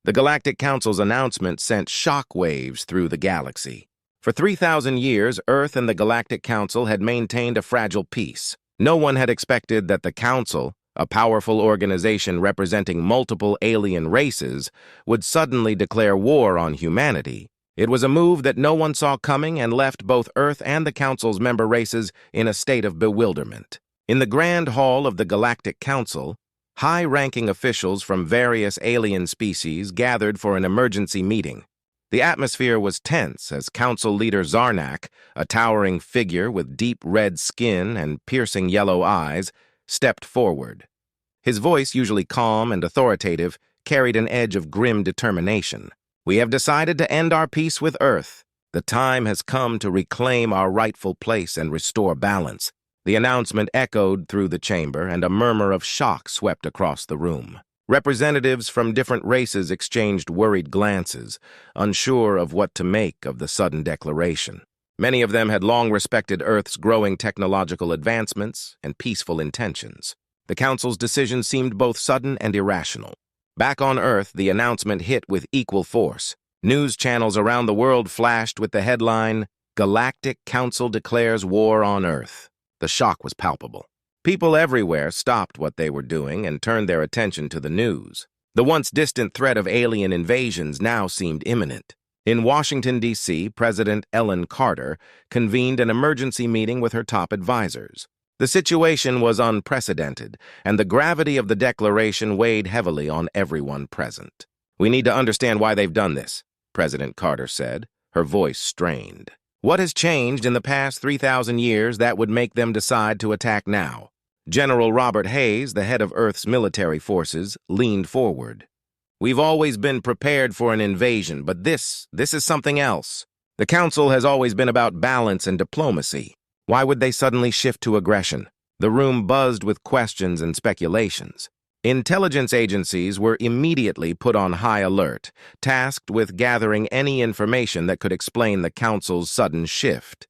The Galactic Council's announcement sent shockwaves through the galaxy. For 3,000 years, Earth and the Galactic Council had maintained a fragile peace. No one had expected that the Council, a powerful organization representing multiple alien races, would suddenly declare war on humanity. It was a move that no one saw coming and left both Earth and the Council's member races in a state of bewilderment. In the Grand Hall of the Galactic Council, high-ranking officials from various alien species gathered for an emergency meeting. The atmosphere was tense as Council leader Zarnak, a towering figure with deep red skin and piercing yellow eyes, stepped forward. His voice, usually calm and authoritative, carried an edge of grim determination. "We have decided to end our peace with Earth. The time has come to reclaim our rightful place and restore balance." The announcement echoed through the chamber, and a murmur of shock swept across the room. Representatives from different races exchanged worried glances, unsure of what to make of the sudden declaration. Many of them had long respected Earth's growing technological advancements and peaceful intentions. The Council's decision seemed both sudden and irrational. Back on Earth, the announcement hit with equal force. News channels around the world flashed with the headline, "Galactic Council declares war on Earth." The shock was palpable. People everywhere stopped what they were doing and turned their attention to the news. The once distant threat of alien invasions now seemed imminent. In Washington, D.C., President Ellen Carter convened an emergency meeting with her top advisors. The situation was unprecedented, and the gravity of the declaration weighed heavily on everyone present. "We need to understand why they've done this," President Carter said, her voice strained. "What has changed in the past 3,000 years that would make them decide to attack now?" General Robert Hayes, the head of Earth's military forces, leaned forward. "We've always been prepared for an invasion, but this is something else. The Council has always been about balance and diplomacy. Why would they suddenly shift to aggression?" The room buzzed with questions and speculations. Intelligence agencies were immediately put on high alert, tasked with gathering any information that could explain the Council's sudden shift.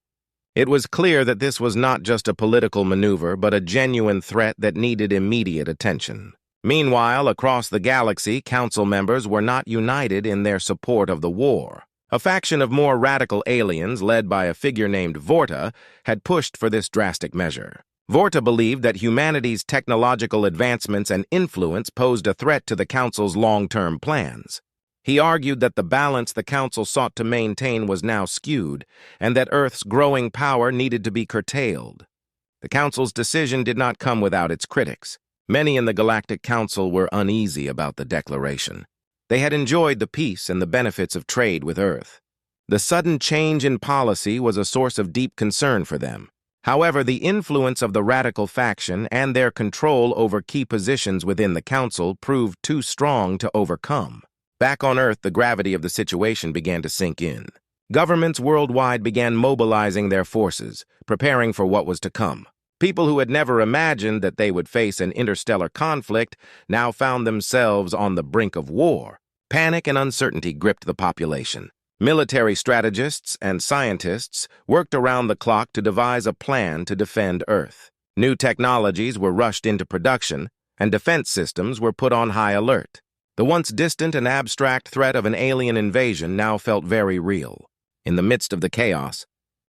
It was clear that this was not just a political maneuver, but a genuine threat that needed immediate attention. Meanwhile, across the galaxy, Council members were not united in their support of the war. A faction of more radical aliens, led by a figure named Vorta, had pushed for this drastic measure. Vorta believed that humanity's technological advancements and influence posed a threat to the Council's long-term plans. He argued that the balance the Council sought to maintain was now skewed, and that Earth's growing power needed to be curtailed. The Council's decision did not come without its critics. Many in the Galactic Council were uneasy about the declaration. They had enjoyed the peace and the benefits of trade with Earth. The sudden change in policy was a source of deep concern for them. However, the influence of the radical faction and their control over key positions within the Council proved too strong to overcome. Back on Earth, the gravity of the situation began to sink in. Governments worldwide began mobilizing their forces, preparing for what was to come. People who had never imagined that they would face an interstellar conflict now found themselves on the brink of war. Panic and uncertainty gripped the population. Military strategists and scientists worked around the clock to devise a plan to defend Earth. New technologies were rushed into production, and defense systems were put on high alert. The once distant and abstract threat of an alien invasion now felt very real. In the midst of the chaos,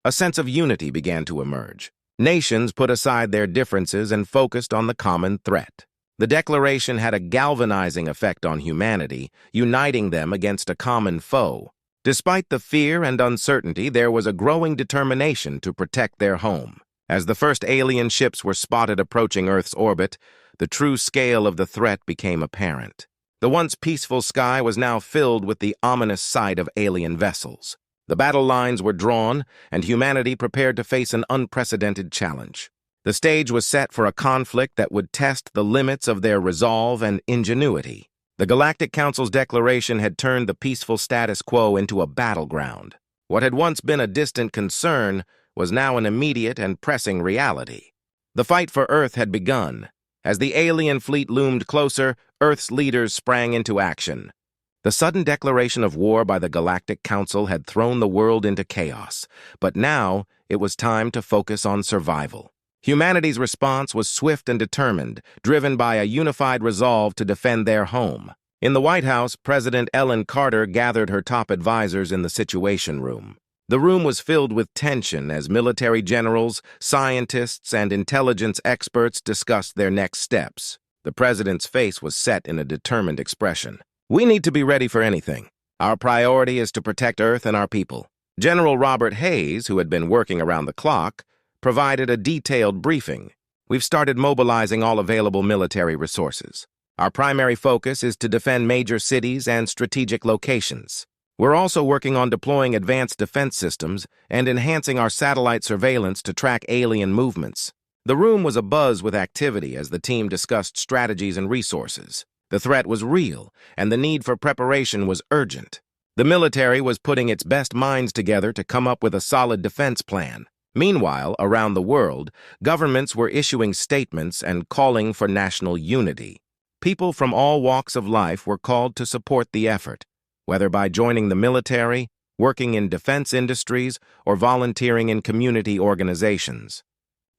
a sense of unity began to emerge. Nations put aside their differences and focused on the common threat. The declaration had a galvanizing effect on humanity, uniting them against a common foe. Despite the fear and uncertainty, there was a growing determination to protect their home. As the first alien ships were spotted approaching Earth's orbit, the true scale of the threat became apparent. The once peaceful sky was now filled with the ominous sight of alien vessels. The battle lines were drawn, and humanity prepared to face an unprecedented challenge. The stage was set for a conflict that would test the limits of their resolve and ingenuity. The Galactic Council's declaration had turned the peaceful status quo into a battleground. What had once been a distant concern was now an immediate and pressing reality. The fight for Earth had begun. As the alien fleet loomed closer, Earth's leaders sprang into action. The sudden declaration of war by the Galactic Council had thrown the world into chaos, but now it was time to focus on survival. Humanity's response was swift and determined, driven by a unified resolve to defend their home. In the White House, President Ellen Carter gathered her top advisors in the Situation Room. The room was filled with tension as military generals, scientists, and intelligence experts discussed their next steps. The president's face was set in a determined expression. "We need to be ready for anything. Our priority is to protect Earth and our people." General Robert Hayes, who had been working around the clock, provided a detailed briefing. "We've started mobilizing all available military resources. Our primary focus is to defend major cities and strategic locations. We're also working on deploying advanced defense systems and enhancing our satellite surveillance to track alien movements." The room was abuzz with activity as the team discussed strategies and resources. The threat was real, and the need for preparation was urgent. The military was putting its best minds together to come up with a solid defense plan. Meanwhile, around the world, governments were issuing statements and calling for national unity. People from all walks of life were called to support the effort, whether by joining the military, working in defense industries, or volunteering in community organizations.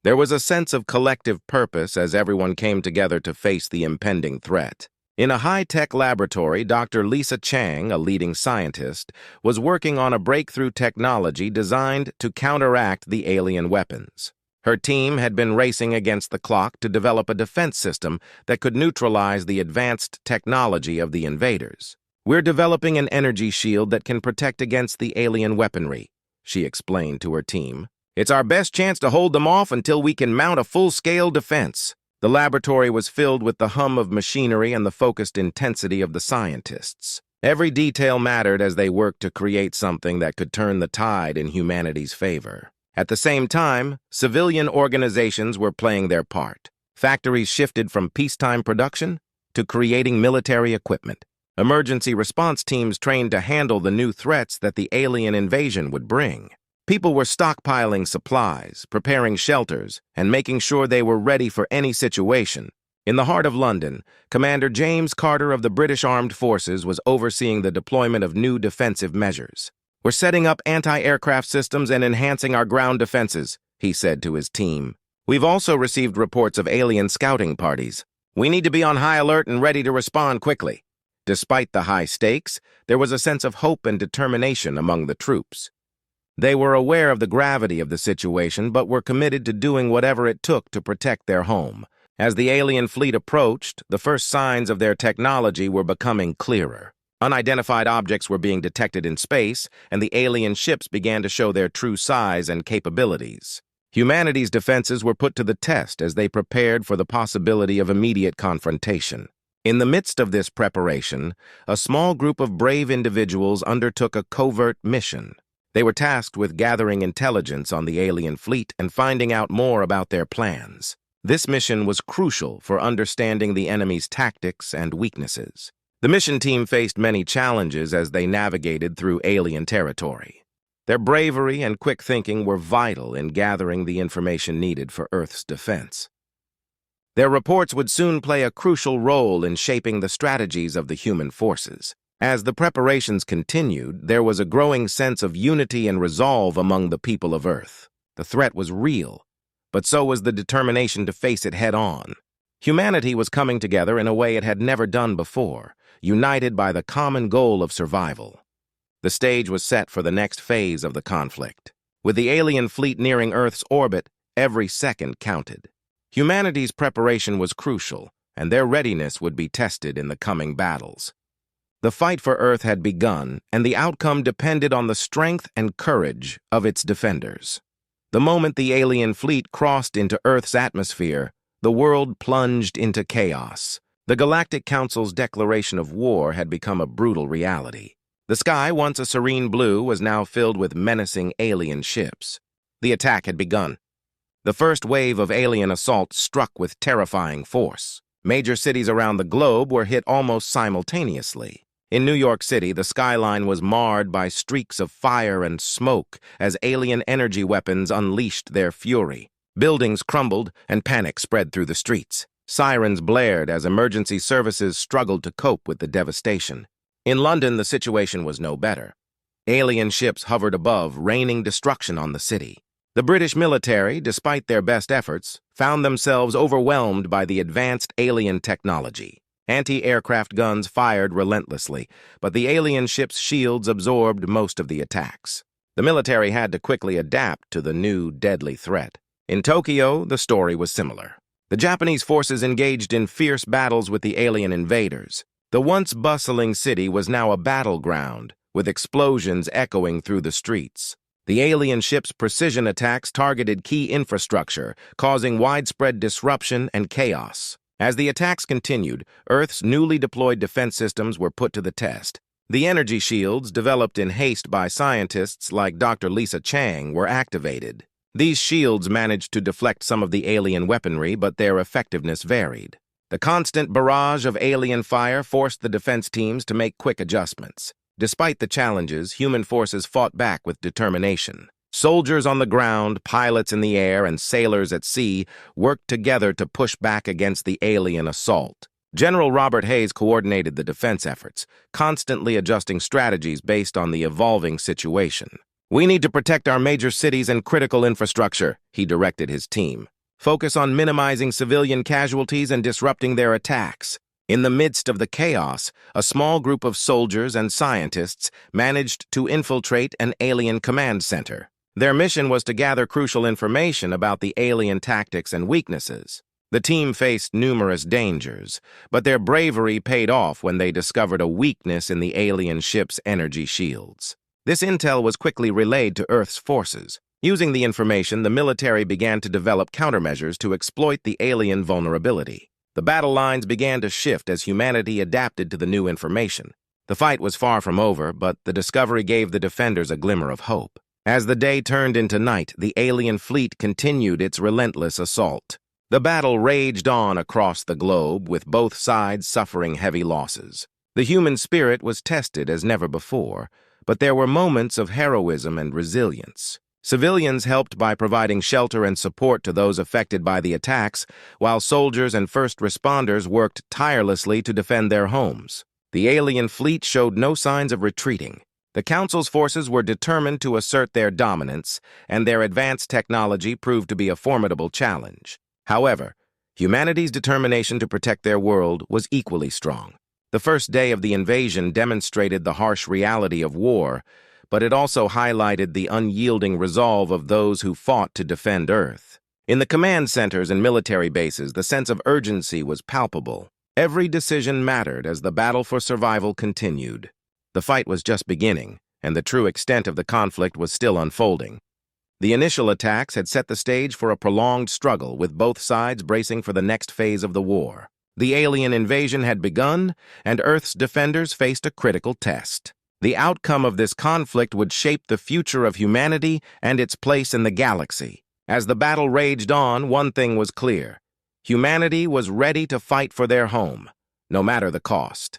There was a sense of collective purpose as everyone came together to face the impending threat. In a high-tech laboratory, Dr. Lisa Chang, a leading scientist, was working on a breakthrough technology designed to counteract the alien weapons. Her team had been racing against the clock to develop a defense system that could neutralize the advanced technology of the invaders. "We're developing an energy shield that can protect against the alien weaponry," she explained to her team. "It's our best chance to hold them off until we can mount a full-scale defense." The laboratory was filled with the hum of machinery and the focused intensity of the scientists. Every detail mattered as they worked to create something that could turn the tide in humanity's favor. At the same time, civilian organizations were playing their part. Factories shifted from peacetime production to creating military equipment. Emergency response teams trained to handle the new threats that the alien invasion would bring. People were stockpiling supplies, preparing shelters, and making sure they were ready for any situation. In the heart of London, Commander James Carter of the British Armed Forces was overseeing the deployment of new defensive measures. "We're setting up anti-aircraft systems and enhancing our ground defenses," he said to his team. "We've also received reports of alien scouting parties. We need to be on high alert and ready to respond quickly." Despite the high stakes, there was a sense of hope and determination among the troops. They were aware of the gravity of the situation, but were committed to doing whatever it took to protect their home. As the alien fleet approached, the first signs of their technology were becoming clearer. Unidentified objects were being detected in space, and the alien ships began to show their true size and capabilities. Humanity's defenses were put to the test as they prepared for the possibility of immediate confrontation. In the midst of this preparation, a small group of brave individuals undertook a covert mission. They were tasked with gathering intelligence on the alien fleet and finding out more about their plans. This mission was crucial for understanding the enemy's tactics and weaknesses. The mission team faced many challenges as they navigated through alien territory. Their bravery and quick thinking were vital in gathering the information needed for Earth's defense. Their reports would soon play a crucial role in shaping the strategies of the human forces. As the preparations continued, there was a growing sense of unity and resolve among the people of Earth. The threat was real, but so was the determination to face it head-on. Humanity was coming together in a way it had never done before, united by the common goal of survival. The stage was set for the next phase of the conflict. With the alien fleet nearing Earth's orbit, every second counted. Humanity's preparation was crucial, and their readiness would be tested in the coming battles. The fight for Earth had begun, and the outcome depended on the strength and courage of its defenders. The moment the alien fleet crossed into Earth's atmosphere, the world plunged into chaos. The Galactic Council's declaration of war had become a brutal reality. The sky, once a serene blue, was now filled with menacing alien ships. The attack had begun. The first wave of alien assault struck with terrifying force. Major cities around the globe were hit almost simultaneously. In New York City, the skyline was marred by streaks of fire and smoke as alien energy weapons unleashed their fury. Buildings crumbled and panic spread through the streets. Sirens blared as emergency services struggled to cope with the devastation. In London, the situation was no better. Alien ships hovered above, raining destruction on the city. The British military, despite their best efforts, found themselves overwhelmed by the advanced alien technology. Anti-aircraft guns fired relentlessly, but the alien ship's shields absorbed most of the attacks. The military had to quickly adapt to the new, deadly threat. In Tokyo, the story was similar. The Japanese forces engaged in fierce battles with the alien invaders. The once bustling city was now a battleground, with explosions echoing through the streets. The alien ship's precision attacks targeted key infrastructure, causing widespread disruption and chaos. As the attacks continued, Earth's newly deployed defense systems were put to the test. The energy shields, developed in haste by scientists like Dr. Lisa Chang, were activated. These shields managed to deflect some of the alien weaponry, but their effectiveness varied. The constant barrage of alien fire forced the defense teams to make quick adjustments. Despite the challenges, human forces fought back with determination. Soldiers on the ground, pilots in the air, and sailors at sea worked together to push back against the alien assault. General Robert Hayes coordinated the defense efforts, constantly adjusting strategies based on the evolving situation. "We need to protect our major cities and critical infrastructure," he directed his team. "Focus on minimizing civilian casualties and disrupting their attacks." In the midst of the chaos, a small group of soldiers and scientists managed to infiltrate an alien command center. Their mission was to gather crucial information about the alien tactics and weaknesses. The team faced numerous dangers, but their bravery paid off when they discovered a weakness in the alien ship's energy shields. This intel was quickly relayed to Earth's forces. Using the information, the military began to develop countermeasures to exploit the alien vulnerability. The battle lines began to shift as humanity adapted to the new information. The fight was far from over, but the discovery gave the defenders a glimmer of hope. As the day turned into night, the alien fleet continued its relentless assault. The battle raged on across the globe, with both sides suffering heavy losses. The human spirit was tested as never before, but there were moments of heroism and resilience. Civilians helped by providing shelter and support to those affected by the attacks, while soldiers and first responders worked tirelessly to defend their homes. The alien fleet showed no signs of retreating. The Council's forces were determined to assert their dominance, and their advanced technology proved to be a formidable challenge. However, humanity's determination to protect their world was equally strong. The first day of the invasion demonstrated the harsh reality of war, but it also highlighted the unyielding resolve of those who fought to defend Earth. In the command centers and military bases, the sense of urgency was palpable. Every decision mattered as the battle for survival continued. The fight was just beginning, and the true extent of the conflict was still unfolding. The initial attacks had set the stage for a prolonged struggle, with both sides bracing for the next phase of the war. The alien invasion had begun, and Earth's defenders faced a critical test. The outcome of this conflict would shape the future of humanity and its place in the galaxy. As the battle raged on, one thing was clear. Humanity was ready to fight for their home, no matter the cost.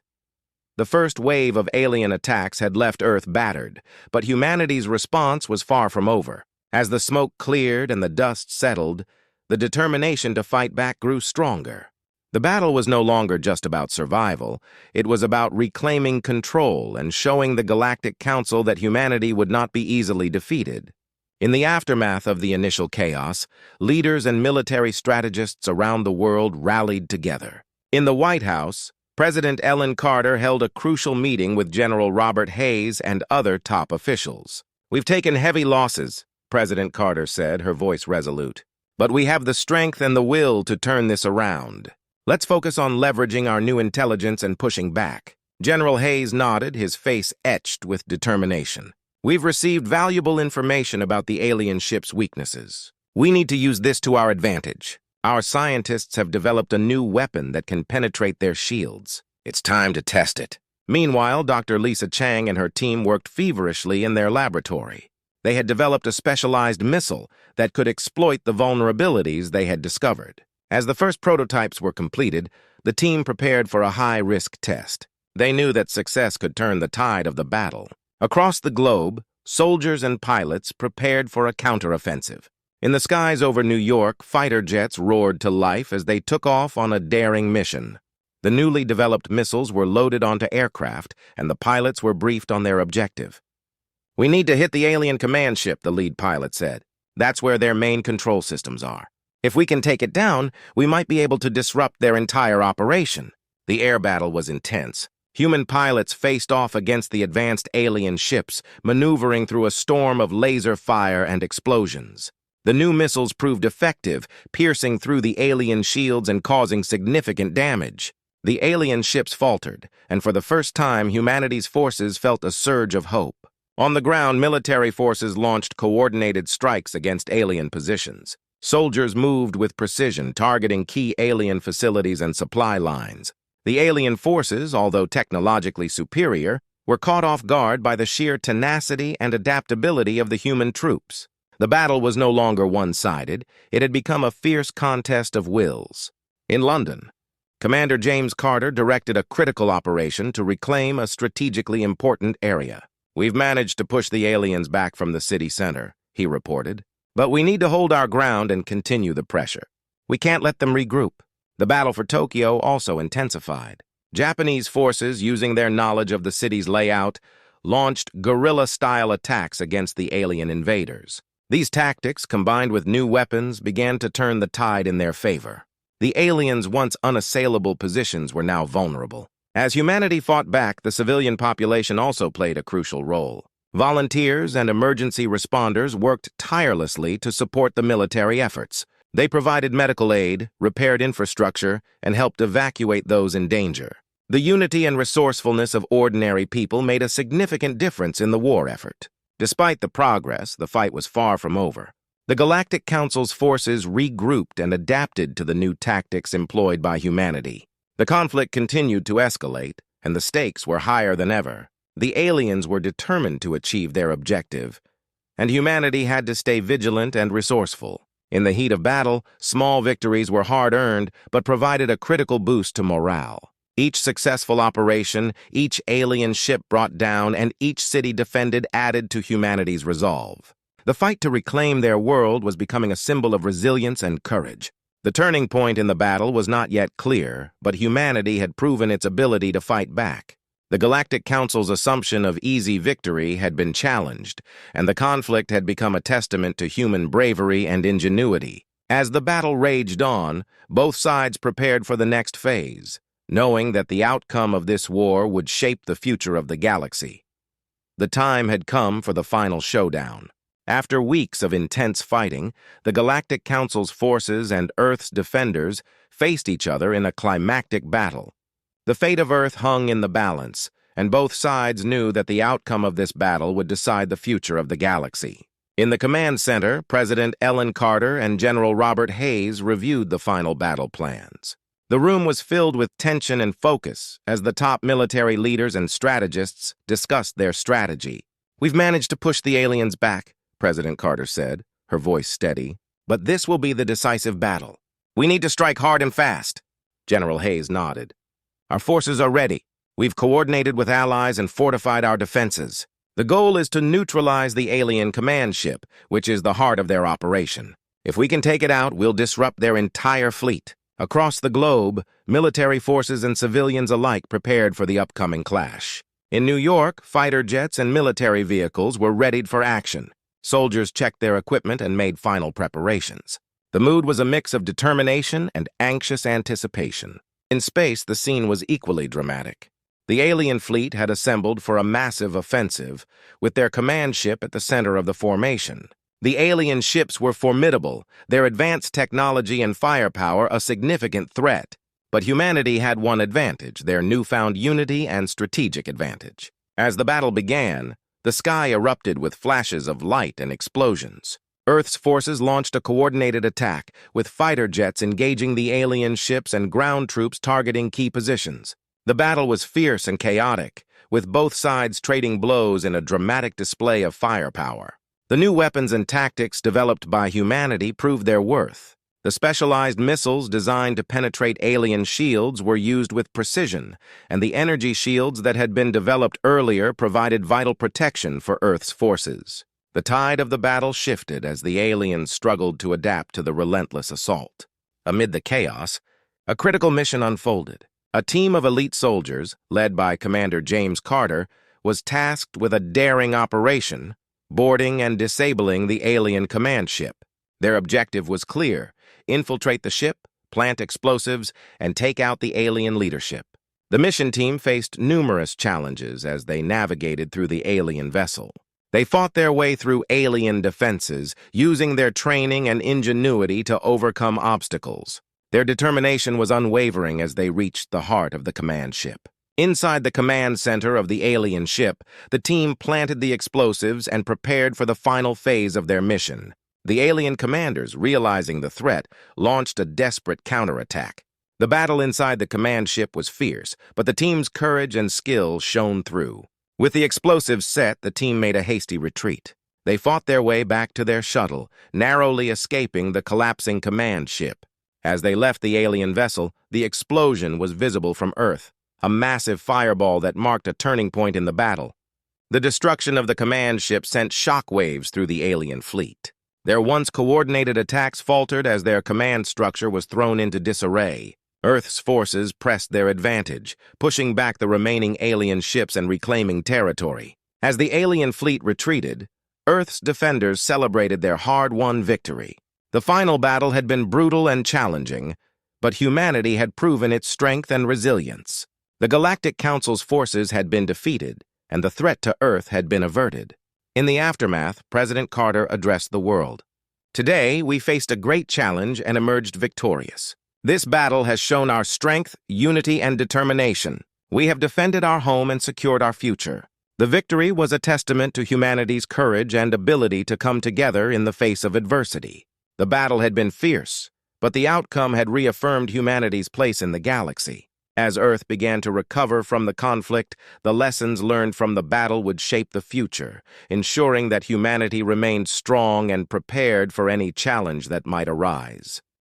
The first wave of alien attacks had left Earth battered, but humanity's response was far from over. As the smoke cleared and the dust settled, the determination to fight back grew stronger. The battle was no longer just about survival. It was about reclaiming control and showing the Galactic Council that humanity would not be easily defeated. In the aftermath of the initial chaos, leaders and military strategists around the world rallied together. In the White House, President Ellen Carter held a crucial meeting with General Robert Hayes and other top officials. "We've taken heavy losses," President Carter said, her voice resolute. "But we have the strength and the will to turn this around. Let's focus on leveraging our new intelligence and pushing back." General Hayes nodded, his face etched with determination. "We've received valuable information about the alien ship's weaknesses. We need to use this to our advantage. Our scientists have developed a new weapon that can penetrate their shields. It's time to test it." Meanwhile, Dr. Lisa Chang and her team worked feverishly in their laboratory. They had developed a specialized missile that could exploit the vulnerabilities they had discovered. As the first prototypes were completed, the team prepared for a high-risk test. They knew that success could turn the tide of the battle. Across the globe, soldiers and pilots prepared for a counteroffensive. In the skies over New York, fighter jets roared to life as they took off on a daring mission. The newly developed missiles were loaded onto aircraft, and the pilots were briefed on their objective. "We need to hit the alien command ship," the lead pilot said. "That's where their main control systems are. If we can take it down, we might be able to disrupt their entire operation." The air battle was intense. Human pilots faced off against the advanced alien ships, maneuvering through a storm of laser fire and explosions. The new missiles proved effective, piercing through the alien shields and causing significant damage. The alien ships faltered, and for the first time, humanity's forces felt a surge of hope. On the ground, military forces launched coordinated strikes against alien positions. Soldiers moved with precision, targeting key alien facilities and supply lines. The alien forces, although technologically superior, were caught off guard by the sheer tenacity and adaptability of the human troops. The battle was no longer one-sided. It had become a fierce contest of wills. In London, Commander James Carter directed a critical operation to reclaim a strategically important area. "We've managed to push the aliens back from the city center," he reported. "But we need to hold our ground and continue the pressure. We can't let them regroup." The battle for Tokyo also intensified. Japanese forces, using their knowledge of the city's layout, launched guerrilla-style attacks against the alien invaders. These tactics, combined with new weapons, began to turn the tide in their favor. The aliens' once unassailable positions were now vulnerable. As humanity fought back, the civilian population also played a crucial role. Volunteers and emergency responders worked tirelessly to support the military efforts. They provided medical aid, repaired infrastructure, and helped evacuate those in danger. The unity and resourcefulness of ordinary people made a significant difference in the war effort. Despite the progress, the fight was far from over. The Galactic Council's forces regrouped and adapted to the new tactics employed by humanity. The conflict continued to escalate, and the stakes were higher than ever. The aliens were determined to achieve their objective, and humanity had to stay vigilant and resourceful. In the heat of battle, small victories were hard-earned, but provided a critical boost to morale. Each successful operation, each alien ship brought down, and each city defended added to humanity's resolve. The fight to reclaim their world was becoming a symbol of resilience and courage. The turning point in the battle was not yet clear, but humanity had proven its ability to fight back. The Galactic Council's assumption of easy victory had been challenged, and the conflict had become a testament to human bravery and ingenuity. As the battle raged on, both sides prepared for the next phase, knowing that the outcome of this war would shape the future of the galaxy. The time had come for the final showdown. After weeks of intense fighting, the Galactic Council's forces and Earth's defenders faced each other in a climactic battle. The fate of Earth hung in the balance, and both sides knew that the outcome of this battle would decide the future of the galaxy. In the command center, President Ellen Carter and General Robert Hayes reviewed the final battle plans. The room was filled with tension and focus as the top military leaders and strategists discussed their strategy. "We've managed to push the aliens back," President Carter said, her voice steady. "But this will be the decisive battle. We need to strike hard and fast." General Hayes nodded. "Our forces are ready. We've coordinated with allies and fortified our defenses. The goal is to neutralize the alien command ship, which is the heart of their operation. If we can take it out, we'll disrupt their entire fleet." Across the globe, military forces and civilians alike prepared for the upcoming clash. In New York, fighter jets and military vehicles were readied for action. Soldiers checked their equipment and made final preparations. The mood was a mix of determination and anxious anticipation. In space, the scene was equally dramatic. The alien fleet had assembled for a massive offensive, with their command ship at the center of the formation. The alien ships were formidable, their advanced technology and firepower a significant threat. But humanity had one advantage, their newfound unity and strategic advantage. As the battle began, the sky erupted with flashes of light and explosions. Earth's forces launched a coordinated attack, with fighter jets engaging the alien ships and ground troops targeting key positions. The battle was fierce and chaotic, with both sides trading blows in a dramatic display of firepower. The new weapons and tactics developed by humanity proved their worth. The specialized missiles designed to penetrate alien shields were used with precision, and the energy shields that had been developed earlier provided vital protection for Earth's forces. The tide of the battle shifted as the aliens struggled to adapt to the relentless assault. Amid the chaos, a critical mission unfolded. A team of elite soldiers, led by Commander James Carter, was tasked with a daring operation, boarding and disabling the alien command ship. Their objective was clear: infiltrate the ship, plant explosives, and take out the alien leadership. The mission team faced numerous challenges as they navigated through the alien vessel. They fought their way through alien defenses, using their training and ingenuity to overcome obstacles. Their determination was unwavering as they reached the heart of the command ship. Inside the command center of the alien ship, the team planted the explosives and prepared for the final phase of their mission. The alien commanders, realizing the threat, launched a desperate counterattack. The battle inside the command ship was fierce, but the team's courage and skill shone through. With the explosives set, the team made a hasty retreat. They fought their way back to their shuttle, narrowly escaping the collapsing command ship. As they left the alien vessel, the explosion was visible from Earth, a massive fireball that marked a turning point in the battle. The destruction of the command ship sent shockwaves through the alien fleet. Their once coordinated attacks faltered as their command structure was thrown into disarray. Earth's forces pressed their advantage, pushing back the remaining alien ships and reclaiming territory. As the alien fleet retreated, Earth's defenders celebrated their hard-won victory. The final battle had been brutal and challenging, but humanity had proven its strength and resilience. The Galactic Council's forces had been defeated, and the threat to Earth had been averted. In the aftermath, President Carter addressed the world. Today, we faced a great challenge and emerged victorious. This battle has shown our strength, unity, and determination. We have defended our home and secured our future. The victory was a testament to humanity's courage and ability to come together in the face of adversity. The battle had been fierce, but the outcome had reaffirmed humanity's place in the galaxy. As Earth began to recover from the conflict, the lessons learned from the battle would shape the future, ensuring that humanity remained strong and prepared for any challenge that might arise.